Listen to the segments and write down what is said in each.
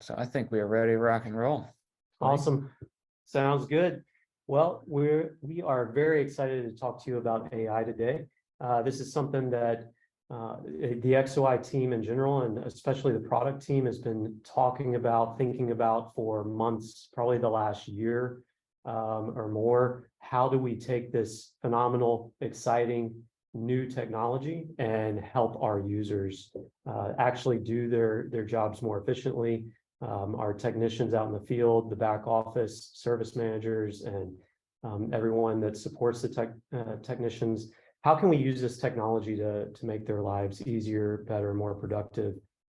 So I think we are ready to rock and roll. Awesome. Sounds good. Well, we are very excited to talk to you about AI today. This is something that the XOI team in general, and especially the product team, has been talking about, thinking about for months, probably the last year or more. How do we take this phenomenal, exciting new technology and help our users actually do their jobs more efficiently? Our technicians out in the field, the back office, service managers, and everyone that supports the technicians. How can we use this technology to make their lives easier, better, more productive,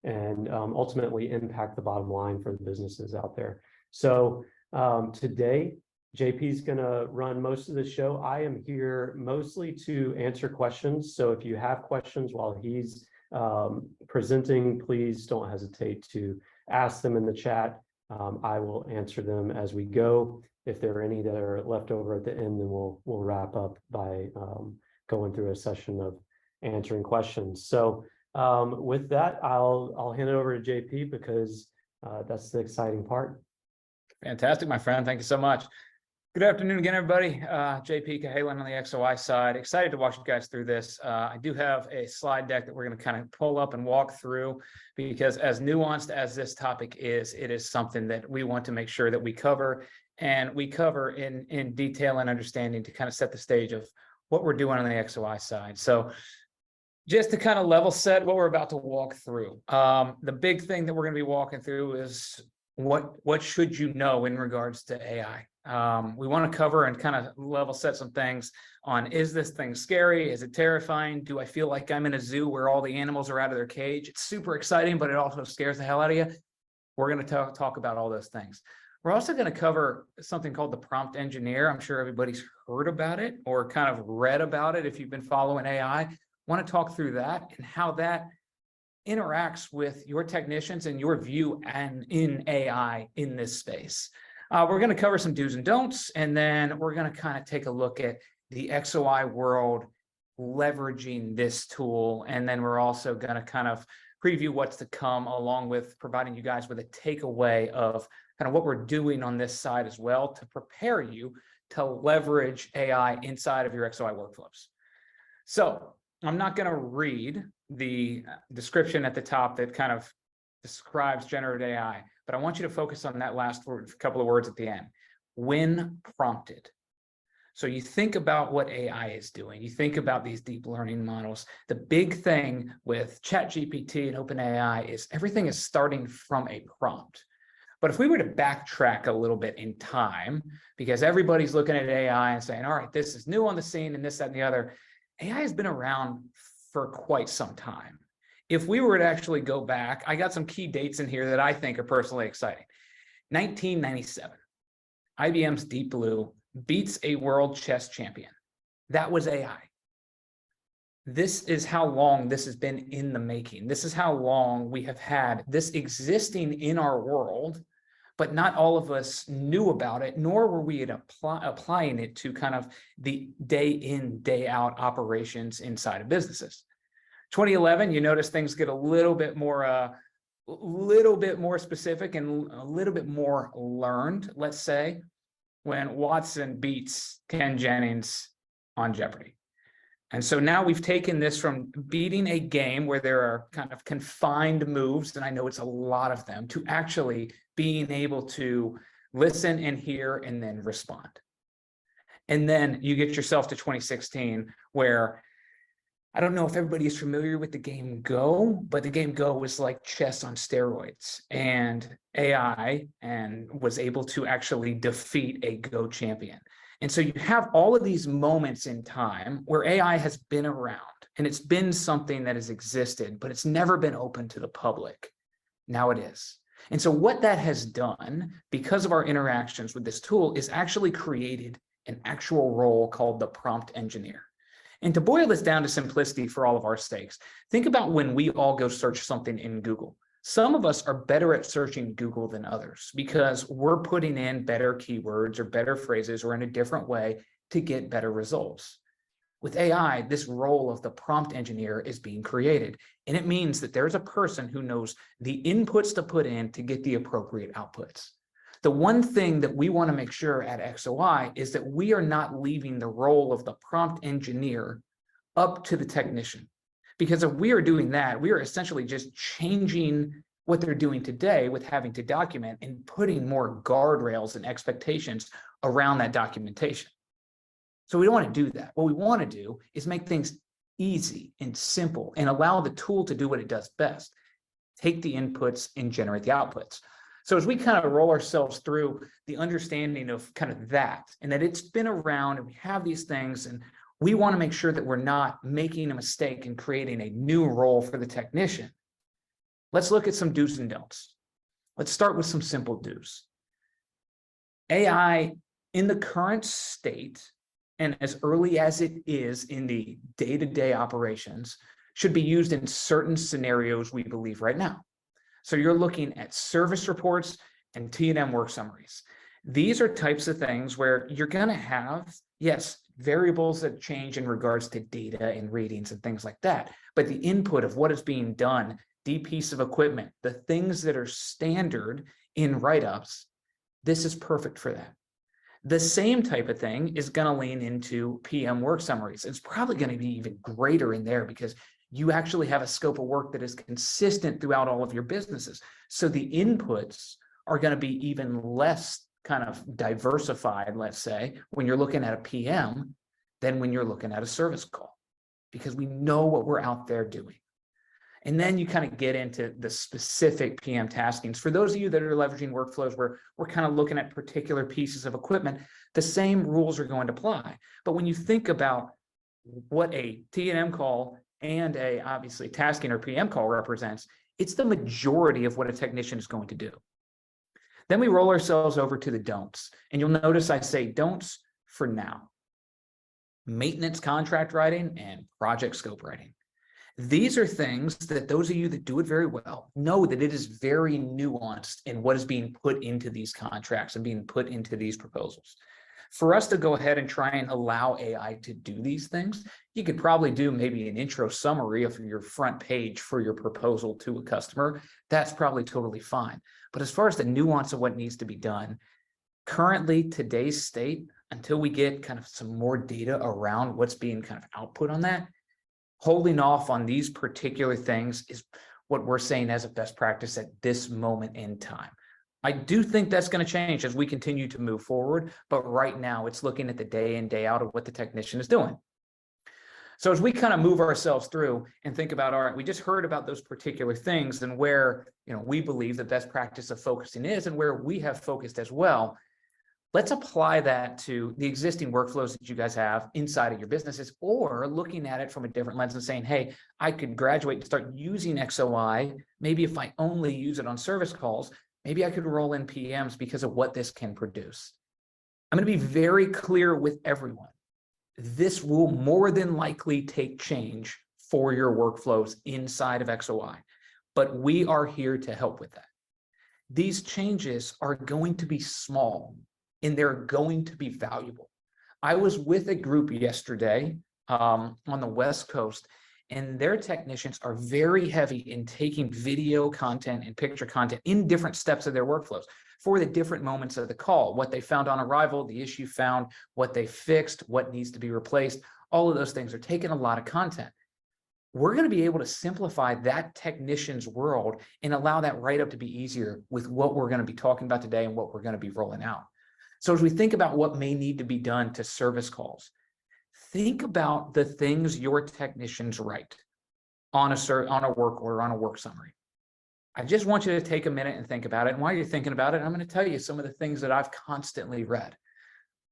and ultimately impact the bottom line for the businesses out there? So today, JP is going to run most of the show. I am here mostly to answer questions. So if you have questions while he's presenting, please don't hesitate to ask them in the chat. I will answer them as we go. If there are any that are left over at the end, then we'll wrap up by going through a session of answering questions. So with that, I'll hand it over to JP because that's the exciting part. Fantastic, my friend. Thank you so much. Good afternoon again, everybody. JP Cahalan on the XOI side. Excited to walk you guys through this. I do have a slide deck that we're going to kind of pull up and walk through, because as nuanced as this topic is, it is something that we want to make sure that we cover, and we cover in detail and understanding to kind of set the stage of what we're doing on the XOI side. So just to kind of level set what we're about to walk through. The big thing that we're going to be walking through is what should you know in regards to AI. We want to cover and kind of level set some things on, is this thing scary? Is it terrifying? Do I feel like I'm in a zoo where all the animals are out of their cage? It's super exciting, but it also scares the hell out of you. We're going to talk about all those things. We're also going to cover something called the prompt engineer. I'm sure everybody's heard about it or kind of read about it if you've been following AI. Want to talk through that and how that interacts with your technicians and your view and in AI in this space. We're going to cover some do's and don'ts, and then we're going to kind of take a look at the XOI world leveraging this tool. And then we're also going to kind of preview what's to come, along with providing you guys with a takeaway of kind of what we're doing on this side as well to prepare you to leverage AI inside of your XOI workflows. So I'm not going to read the description at the top that kind of describes generative AI, but I want you to focus on that last word, couple of words at the end, when prompted. So you think about what AI is doing. You think about these deep learning models. The big thing with ChatGPT and OpenAI is everything is starting from a prompt. But if we were to backtrack a little bit in time, because everybody's looking at AI and saying, all right, this is new on the scene and this, that, and the other, AI has been around for quite some time. If we were to actually go back, I got some key dates in here that I think are personally exciting. 1997, IBM's Deep Blue beats a world chess champion. That was AI. This is how long this has been in the making. This is how long we have had this existing in our world, but not all of us knew about it, nor were we applying it to kind of the day in, day out operations inside of businesses. 2011, you notice things get a little bit more specific and a little bit more learned, let's say, when Watson beats Ken Jennings on Jeopardy. And so now we've taken this from beating a game where there are kind of confined moves, and I know it's a lot of them, to actually being able to listen and hear and then respond. And then you get yourself to 2016, where I don't know if everybody is familiar with the game Go, but the game Go was like chess on steroids, and AI was able to actually defeat a Go champion. And so you have all of these moments in time where AI has been around, and it's been something that has existed, but it's never been open to the public. Now it is. And so what that has done, because of our interactions with this tool, is actually created an actual role called the prompt engineer. And to boil this down to simplicity for all of our sakes, think about when we all go search something in Google. Some of us are better at searching Google than others because we're putting in better keywords or better phrases or in a different way to get better results. With AI, this role of the prompt engineer is being created, and it means that there's a person who knows the inputs to put in to get the appropriate outputs. The one thing that we want to make sure at XOI is that we are not leaving the role of the prompt engineer up to the technician. Because if we are doing that, we are essentially just changing what they're doing today with having to document and putting more guardrails and expectations around that documentation. So we don't want to do that. What we want to do is make things easy and simple and allow the tool to do what it does best, take the inputs and generate the outputs. So as we kind of roll ourselves through the understanding of kind of that, and that it's been around and we have these things, and we want to make sure that we're not making a mistake and creating a new role for the technician. Let's look at some do's and don'ts. Let's start with some simple do's. AI in the current state, and as early as it is in the day-to-day operations, should be used in certain scenarios we believe right now. So you're looking at service reports and T&M work summaries. These are types of things where you're going to have, yes, variables that change in regards to data and readings and things like that, but the input of what is being done, the piece of equipment, the things that are standard in write-ups, this is perfect for that. The same type of thing is going to lean into PM work summaries. It's probably going to be even greater in there because you actually have a scope of work that is consistent throughout all of your businesses. So the inputs are going to be even less kind of diversified, let's say, when you're looking at a PM than when you're looking at a service call, because we know what we're out there doing. And then you kind of get into the specific PM taskings. For those of you that are leveraging workflows where we're kind of looking at particular pieces of equipment, the same rules are going to apply. But when you think about what a T&M call and a obviously tasking or PM call represents, it's the majority of what a technician is going to do. Then we roll ourselves over to the don'ts. And you'll notice I say don'ts for now. Maintenance contract writing and project scope writing. These are things that those of you that do it very well know that it is very nuanced in what is being put into these contracts and being put into these proposals. For us to go ahead and try and allow AI to do these things, you could probably do maybe an intro summary of your front page for your proposal to a customer. That's probably totally fine. But as far as the nuance of what needs to be done, currently today's state, until we get kind of some more data around what's being kind of output on that, holding off on these particular things is what we're saying as a best practice at this moment in time. I do think that's going to change as we continue to move forward, but right now it's looking at the day in, day out of what the technician is doing. So as we kind of move ourselves through and think about, all right, we just heard about those particular things and where, we believe the best practice of focusing is and where we have focused as well. Let's apply that to the existing workflows that you guys have inside of your businesses, or looking at it from a different lens and saying, hey, I could graduate and start using XOI. Maybe if I only use it on service calls, maybe I could roll in PMs because of what this can produce. I'm going to be very clear with everyone. This will more than likely take change for your workflows inside of XOI, but we are here to help with that. These changes are going to be small and they're going to be valuable. I was with a group yesterday on the West Coast, and their technicians are very heavy in taking video content and picture content in different steps of their workflows for the different moments of the call, what they found on arrival, the issue found, what they fixed, what needs to be replaced. All of those things are taking a lot of content. We're going to be able to simplify that technician's world and allow that write-up to be easier with what we're going to be talking about today and what we're going to be rolling out. So as we think about what may need to be done to service calls, think about the things your technicians write on a work order, on a work summary. I just want you to take a minute and think about it. And while you're thinking about it, I'm going to tell you some of the things that I've constantly read.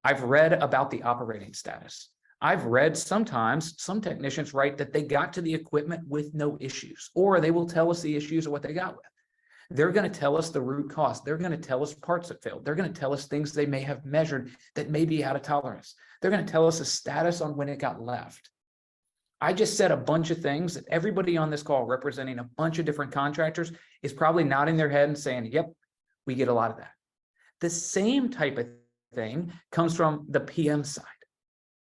I've read about the operating status. I've read sometimes some technicians write that they got to the equipment with no issues, or they will tell us the issues of what they got with. They're going to tell us the root cause. They're going to tell us parts that failed. They're going to tell us things they may have measured that may be out of tolerance. They're going to tell us a status on when it got left. I just said a bunch of things that everybody on this call representing a bunch of different contractors is probably nodding their head and saying, yep, we get a lot of that. The same type of thing comes from the PM side.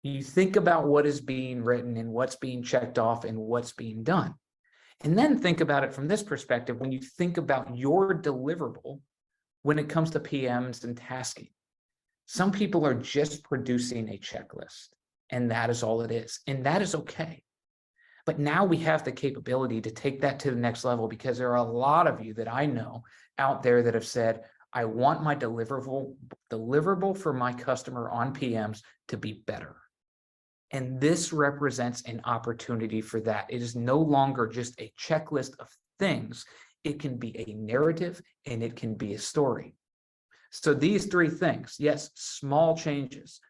You think about what is being written and what's being checked off and what's being done. And then think about it from this perspective when you think about your deliverable when it comes to PMs and tasking. Some people are just producing a checklist, and that is all it is. And that is okay. But now we have the capability to take that to the next level, because there are a lot of you that I know out there that have said, I want my deliverable for my customer on PMs to be better. And this represents an opportunity for that. It is no longer just a checklist of things. It can be a narrative and it can be a story. So these three things, yes, small changes.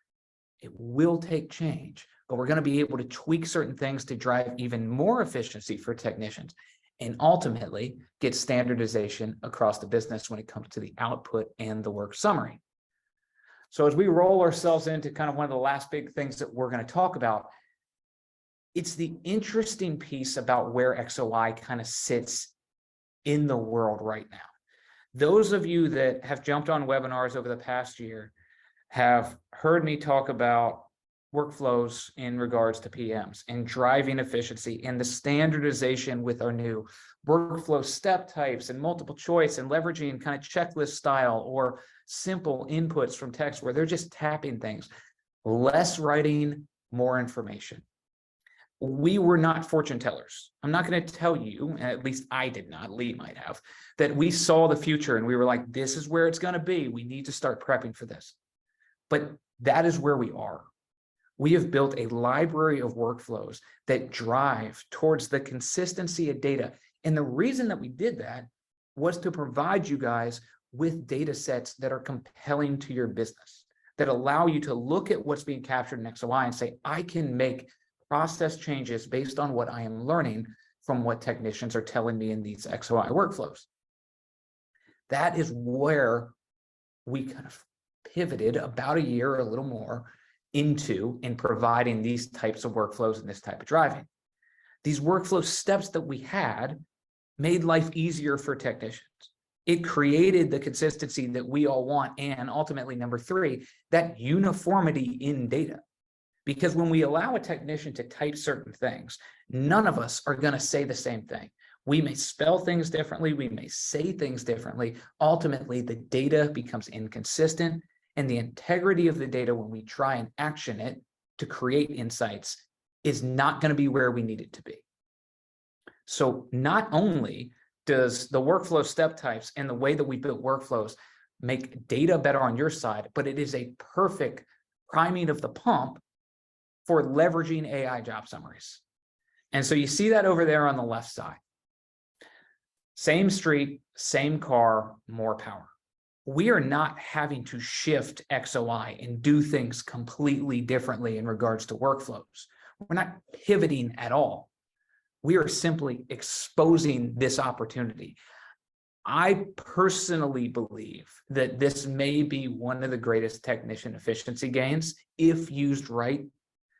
It will take change, but we're going to be able to tweak certain things to drive even more efficiency for technicians and ultimately get standardization across the business when it comes to the output and the work summary. So as we roll ourselves into kind of one of the last big things that we're going to talk about, it's the interesting piece about where XOI kind of sits in the world right now. Those of you that have jumped on webinars over the past year have heard me talk about workflows in regards to PMs and driving efficiency and the standardization with our new workflow step types and multiple choice and leveraging kind of checklist style or simple inputs from text where they're just tapping things. Less writing, more information. We were not fortune tellers. I'm not going to tell you, at least I did not, Lee might have, that we saw the future and we were like, this is where it's going to be. We need to start prepping for this. But that is where we are. We have built a library of workflows that drive towards the consistency of data. And the reason that we did that was to provide you guys with data sets that are compelling to your business, that allow you to look at what's being captured in XOI and say, I can make process changes based on what I am learning from what technicians are telling me in these XOI workflows. That is where we kind of pivoted about a year or a little more into in providing these types of workflows and this type of driving. These workflow steps that we had made life easier for technicians. It created the consistency that we all want. And ultimately, number three, that uniformity in data. Because when we allow a technician to type certain things, none of us are going to say the same thing. We may spell things differently. We may say things differently. Ultimately, the data becomes inconsistent, and the integrity of the data when we try and action it to create insights is not going to be where we need it to be. So not only does the workflow step types and the way that we build workflows make data better on your side, but it is a perfect priming of the pump for leveraging AI job summaries. And so you see that over there on the left side. Same street, same car, more power. We are not having to shift XOI and do things completely differently in regards to workflows. We're not pivoting at all. We are simply exposing this opportunity. I personally believe that this may be one of the greatest technician efficiency gains, if used right,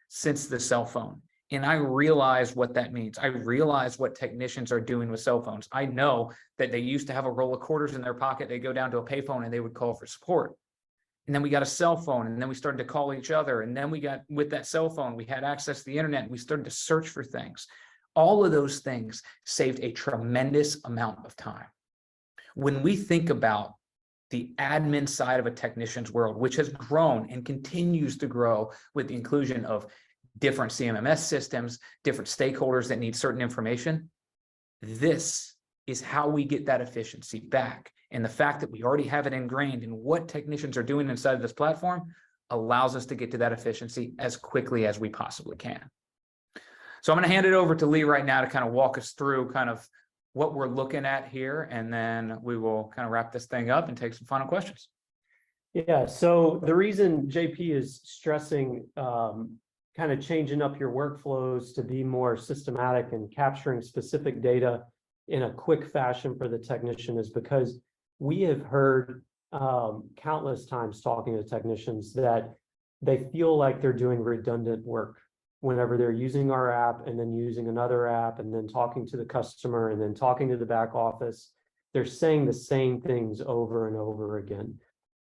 since the cell phone. And I realize what that means. I realize what technicians are doing with cell phones. I know that they used to have a roll of quarters in their pocket. They go down to a payphone and they would call for support. And then we got a cell phone, and then we started to call each other. And then we got, with that cell phone, we had access to the internet, and we started to search for things. All of those things saved a tremendous amount of time. When we think about the admin side of a technician's world, which has grown and continues to grow with the inclusion of different CMMS systems, different stakeholders that need certain information, this is how we get that efficiency back. And the fact that we already have it ingrained in what technicians are doing inside of this platform allows us to get to that efficiency as quickly as we possibly can. So I'm going to hand it over to Lee right now to kind of walk us through kind of what we're looking at here, and then we will kind of wrap this thing up and take some final questions. Yeah, so the reason JP is stressing kind of changing up your workflows to be more systematic and capturing specific data in a quick fashion for the technician is because we have heard countless times talking to technicians that they feel like they're doing redundant work whenever they're using our app and then using another app and then talking to the customer and then talking to the back office. They're saying the same things over and over again.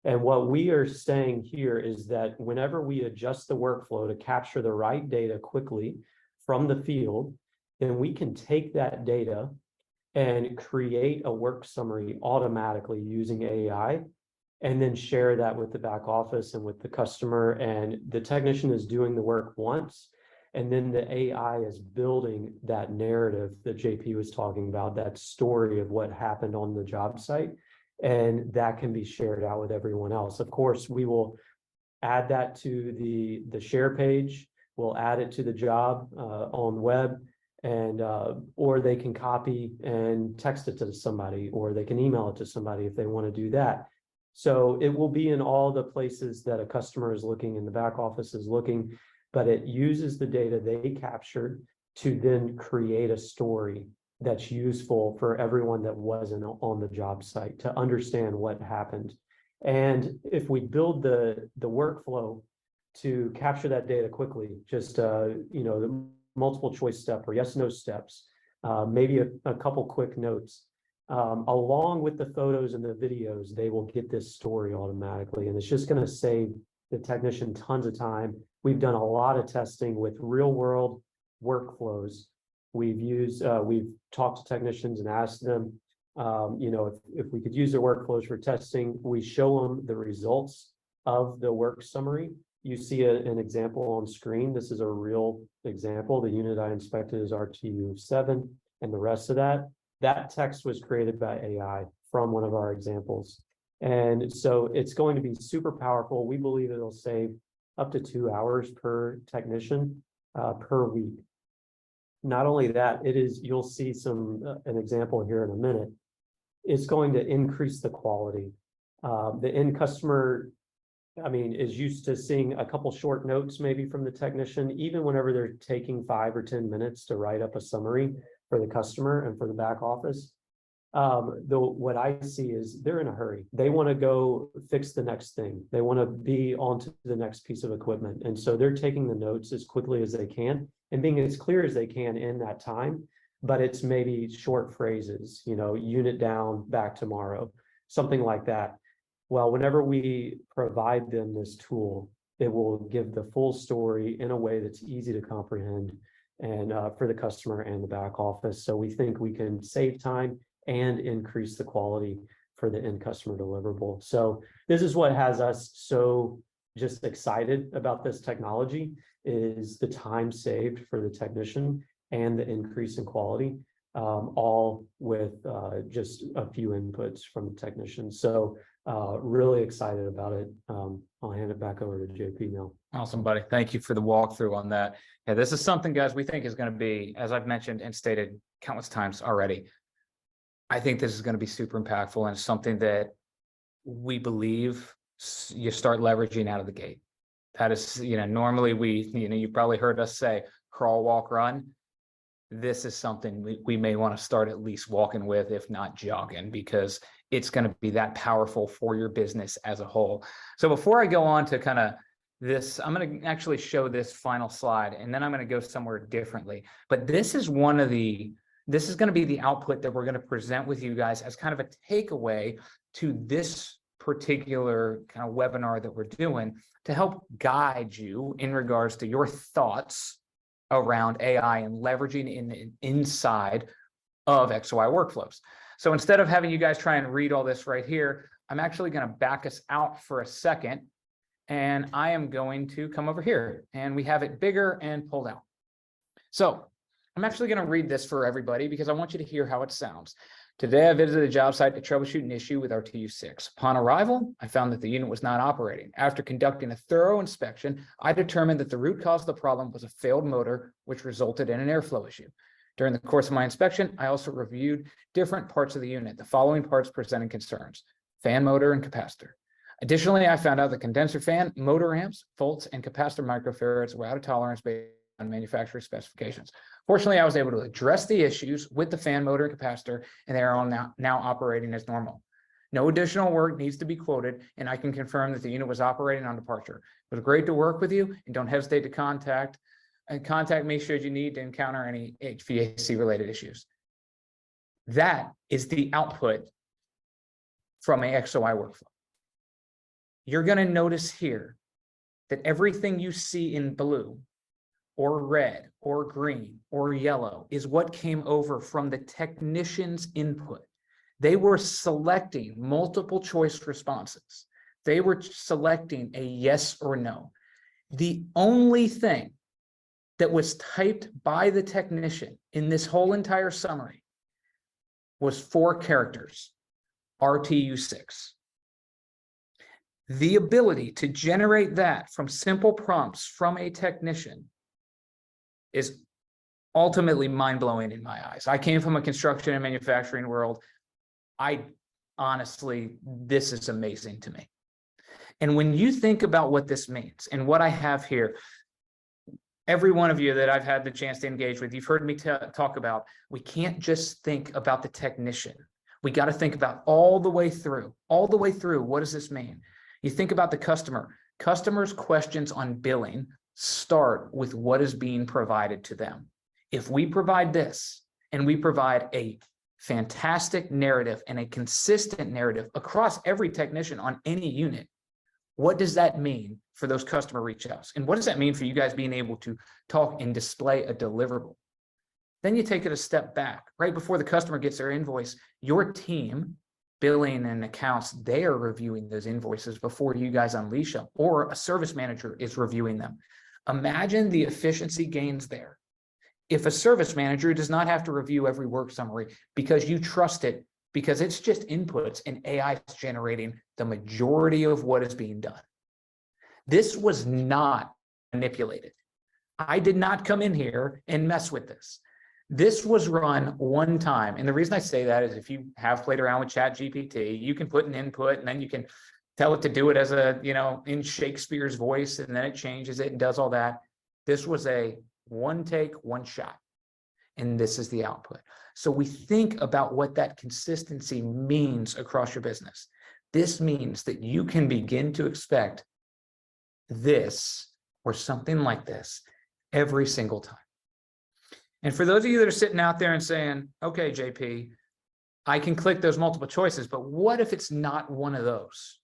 And what we are saying here is that whenever we adjust the workflow to capture the right data quickly from the field, then we can take that data and create a work summary automatically using AI, and then share that with the back office and with the customer. And the technician is doing the work once, and then the AI is building that narrative that JP was talking about, that story of what happened on the job site. And that can be shared out with everyone else. Of course, we will add that to the share page. We'll add it to the job on web, and or they can copy and text it to somebody, or they can email it to somebody if they want to do that. So it will be in all the places that a customer is looking and the back office is looking, but it uses the data they captured to then create a story that's useful for everyone that wasn't on the job site to understand what happened. And if we build the workflow to capture that data quickly, just the multiple choice step or yes, no steps, maybe a couple quick notes, along with the photos and the videos, they will get this story automatically. And it's just going to save the technician tons of time. We've done a lot of testing with real world workflows. We've talked to technicians and asked them, if we could use their workflows for testing. We show them the results of the work summary. You see an example on screen. This is a real example. The unit I inspected is RTU7, and the rest of that text was created by AI from one of our examples. And so it's going to be super powerful. We believe it'll save up to 2 hours per technician per week. Not only that, you'll see an example here in a minute. It's going to increase the quality. The end customer, is used to seeing a couple short notes maybe from the technician, even whenever they're taking 5 or 10 minutes to write up a summary for the customer and for the back office. What I see is they're in a hurry. They want to go fix the next thing. They want to be on to the next piece of equipment. And so they're taking the notes as quickly as they can and being as clear as they can in that time. But it's maybe short phrases, unit down, back tomorrow, something like that. Well, whenever we provide them this tool, it will give the full story in a way that's easy to comprehend and for the customer and the back office. So we think we can save time and increase the quality for the end customer deliverable. So this is what has us so just excited about this technology, is the time saved for the technician and the increase in quality, all with just a few inputs from the technician. So really excited about it. I'll hand it back over to JP now. Awesome, buddy. Thank you for the walkthrough on that. Yeah, this is something, guys, we think is going to be, as I've mentioned and stated countless times already, I think this is going to be super impactful and something that we believe you start leveraging out of the gate. That is, normally you probably heard us say crawl, walk, run. This is something we may want to start at least walking with, if not jogging, because it's going to be that powerful for your business as a whole. So before I go on to kind of this, I'm going to actually show this final slide, and then I'm going to go somewhere differently. But this is this is going to be the output that we're going to present with you guys as kind of a takeaway to this particular kind of webinar that we're doing to help guide you in regards to your thoughts around AI and leveraging inside of XOI workflows. So instead of having you guys try and read all this right here, I'm actually going to back us out for a second, and I am going to come over here, and we have it bigger and pulled out. So I'm actually going to read this for everybody because I want you to hear how it sounds. Today, I visited a job site to troubleshoot an issue with RTU6. Upon arrival, I found that the unit was not operating. After conducting a thorough inspection, I determined that the root cause of the problem was a failed motor, which resulted in an airflow issue. During the course of my inspection, I also reviewed different parts of the unit. The following parts presented concerns: fan motor and capacitor. Additionally, I found out the condenser fan, motor amps, volts, and capacitor microfarads were out of tolerance based on manufacturer specifications. Fortunately, I was able to address the issues with the fan motor and capacitor, and they are all now operating as normal. No additional work needs to be quoted, and I can confirm that the unit was operating on departure. It was great to work with you, and don't hesitate to contact me should you need to encounter any HVAC related issues. That is the output from a XOI workflow. you're going to notice here that everything you see in blue or red or green or yellow is what came over from the technician's input. They were selecting multiple choice responses. They were selecting a yes or no. The only thing that was typed by the technician in this whole entire summary was 4 characters, RTU6. The ability to generate that from simple prompts from a technician is ultimately mind-blowing in my eyes. I came from a construction and manufacturing world. Honestly, this is amazing to me. And when you think about what this means and what I have here, every one of you that I've had the chance to engage with, you've heard me talk about, we can't just think about the technician. We got to think about all the way through. What does this mean? You think about the customer. Customers' questions on billing start with what is being provided to them. If we provide this and we provide a fantastic narrative and a consistent narrative across every technician on any unit, what does that mean for those customer reach outs? And what does that mean for you guys being able to talk and display a deliverable? Then you take it a step back. Right before the customer gets their invoice, your team, billing and accounts, they are reviewing those invoices before you guys unleash them, or a service manager is reviewing them. Imagine the efficiency gains there. If a service manager does not have to review every work summary because you trust it, because it's just inputs and AI is generating the majority of what is being done. This was not manipulated. I did not come in here and mess with this. This was run one time. And the reason I say that is if you have played around with ChatGPT, you can put an input and then you can tell it to do it as a, in Shakespeare's voice, and then it changes it and does all that. This was a one take, one shot. And this is the output. So we think about what that consistency means across your business. This means that you can begin to expect this or something like this every single time. And for those of you that are sitting out there and saying, okay, JP, I can click those multiple choices, but what if it's not one of those?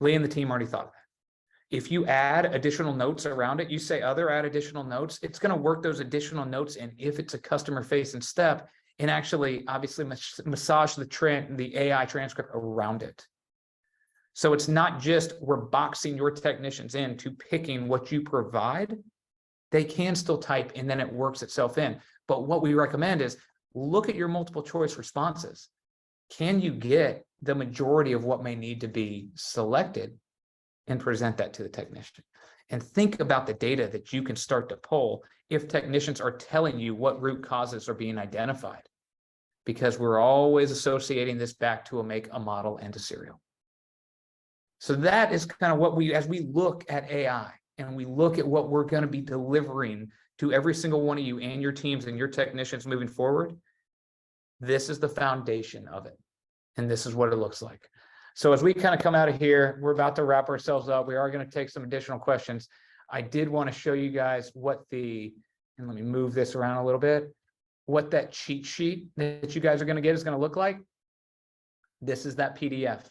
Lee and the team already thought of that. If you add additional notes around it, you say other, add additional notes, it's going to work those additional notes in if it's a customer facing step, and actually obviously massage the AI transcript around it. So it's not just we're boxing your technicians into picking what you provide. They can still type and then it works itself in. But what we recommend is look at your multiple choice responses. Can you get the majority of what may need to be selected and present that to the technician? And think about the data that you can start to pull if technicians are telling you what root causes are being identified, because we're always associating this back to a make, a model, and a serial. So that is kind of what as we look at AI and we look at what we're going to be delivering to every single one of you and your teams and your technicians moving forward, this is the foundation of it. And this is what it looks like. So as we kind of come out of here, we're about to wrap ourselves up. We are going to take some additional questions. I did want to show you guys and let me move this around a little bit, what that cheat sheet that you guys are going to get is going to look like. This is that PDF.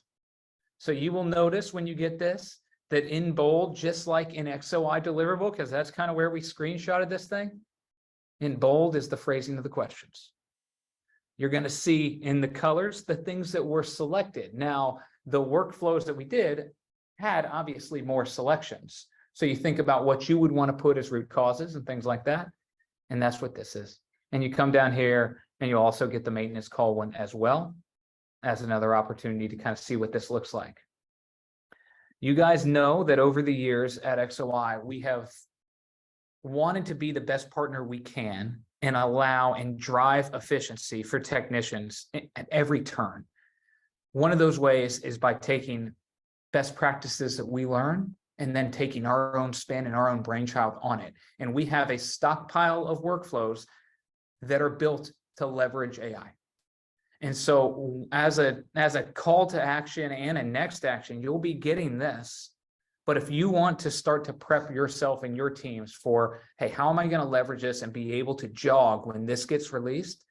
So you will notice when you get this, that in bold, just like in XOI deliverable, because that's kind of where we screenshotted this thing, in bold is the phrasing of the questions. You're going to see in the colors the things that were selected. Now, the workflows that we did had obviously more selections. So you think about what you would want to put as root causes and things like that. And that's what this is. And you come down here and you also get the maintenance call one as well as another opportunity to kind of see what this looks like. You guys know that over the years at XOI, we have wanted to be the best partner we can and allow and drive efficiency for technicians at every turn. One of those ways is by taking best practices that we learn and then taking our own spin and our own brainchild on it. And we have a stockpile of workflows that are built to leverage AI. And so as a call to action and a next action, you'll be getting this. But if you want to start to prep yourself and your teams for, hey, how am I going to leverage this and be able to jog when this gets released?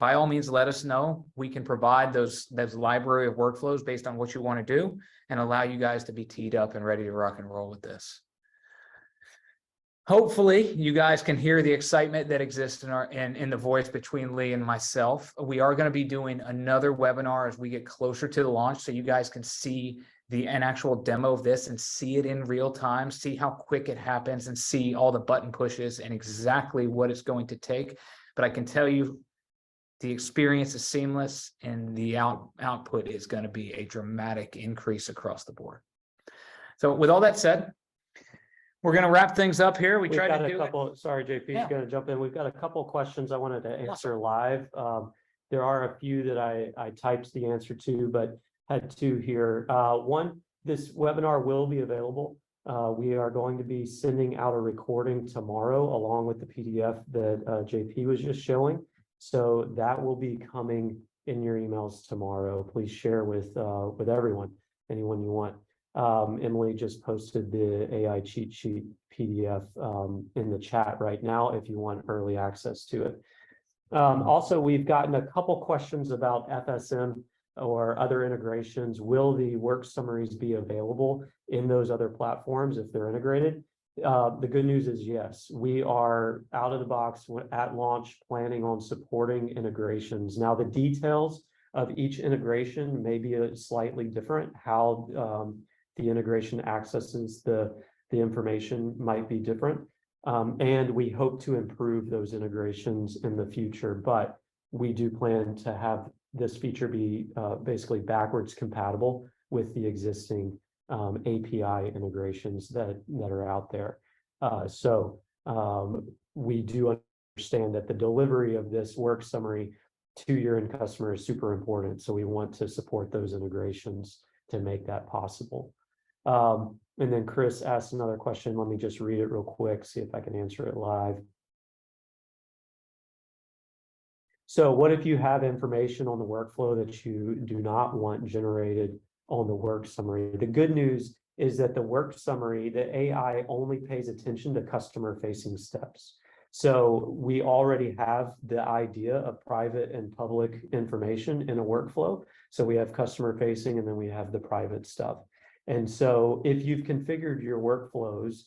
by all means, let us know. We can provide those library of workflows based on what you want to do and allow you guys to be teed up and ready to rock and roll with this. Hopefully you guys can hear the excitement that exists in the voice between Lee and myself. We are going to be doing another webinar as we get closer to the launch, so you guys can see an actual demo of this and see it in real time, see how quick it happens, and see all the button pushes and exactly what it's going to take. But I can tell you the experience is seamless, and the output is going to be a dramatic increase across the board. So with all that said, we're going to wrap things up here. We've got a couple, sorry, JP, is going to jump in. We've got a couple questions I wanted to answer live. There are a few that I typed the answer to, but had two here. One, this webinar will be available. We are going to be sending out a recording tomorrow along with the PDF that JP was just showing. So that will be coming in your emails tomorrow. Please share with everyone, anyone you want. Emily just posted the AI cheat sheet PDF in the chat right now if you want early access to it. Also, we've gotten a couple questions about FSM or other integrations. Will the work summaries be available in those other platforms if they're integrated? The good news is yes, we are out of the box at launch planning on supporting integrations. Now, the details of each integration may be slightly different. How the integration accesses the information might be different. And we hope to improve those integrations in the future, but we do plan to have this feature be basically backwards compatible with the existing API integrations that are out there. So we do understand that the delivery of this work summary to your end customer is super important. So we want to support those integrations to make that possible. And then Chris asked another question. Let me just read it real quick, see if I can answer it live. So what if you have information on the workflow that you do not want generated on the work summary? The good news is that the work summary, the AI only pays attention to customer-facing steps. So we already have the idea of private and public information in a workflow. So we have customer-facing, and then we have the private stuff. And so if you've configured your workflows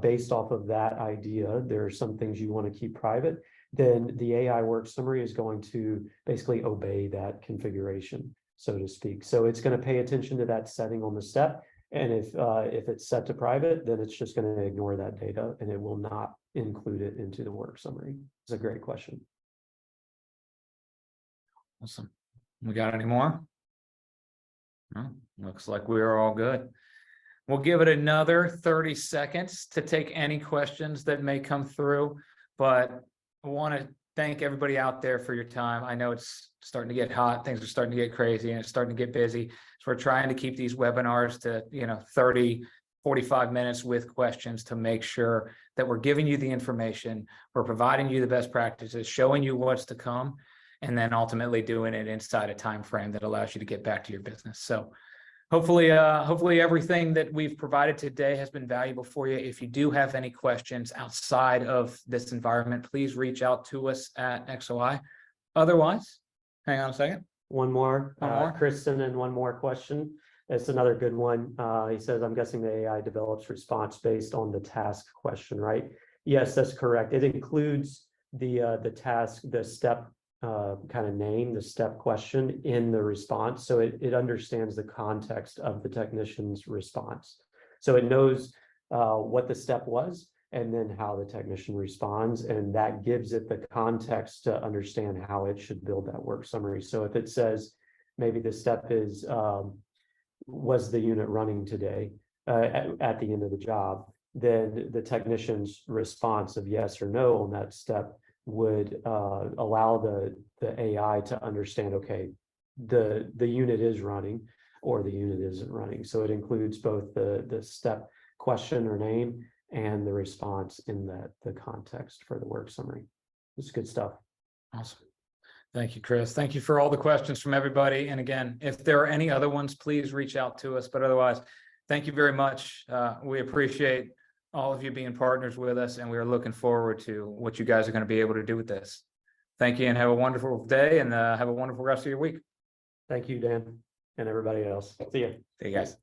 based off of that idea, there are some things you want to keep private, then the AI work summary is going to basically obey that configuration, so to speak. So it's going to pay attention to that setting on the step. And if it's set to private, then it's just going to ignore that data and it will not include it into the work summary. It's a great question. Awesome. We got any more? No, looks like we are all good. We'll give it another 30 seconds to take any questions that may come through, but I want to thank everybody out there for your time. I know it's starting to get hot, things are starting to get crazy, and it's starting to get busy. So we're trying to keep these webinars to 30, 45 minutes with questions to make sure that we're giving you the information, we're providing you the best practices, showing you what's to come, and then ultimately doing it inside a time frame that allows you to get back to your business. So hopefully everything that we've provided today has been valuable for you. If you do have any questions outside of this environment, please reach out to us at XOI. Otherwise, hang on a second. One more. Kristen, and one more question. It's another good one. He says, I'm guessing the AI develops response based on the task question, right? Yes, that's correct. It includes the task, the step kind of name, the step question in the response. So it understands the context of the technician's response. So it knows what the step was and then how the technician responds. And that gives it the context to understand how it should build that work summary. So if it says maybe the step is, was the unit running today at the end of the job, then the technician's response of yes or no on that step would allow the AI to understand, okay, the unit is running or the unit isn't running. So it includes both the step question or name and the response in the context for the work summary. It's good stuff. Awesome. Thank you, Chris. Thank you for all the questions from everybody. And again, if there are any other ones, please reach out to us. But otherwise, thank you very much. We appreciate all of you being partners with us, and we are looking forward to what you guys are going to be able to do with this. Thank you and have a wonderful day and have a wonderful rest of your week. Thank you, Dan, and everybody else. See ya. See you guys.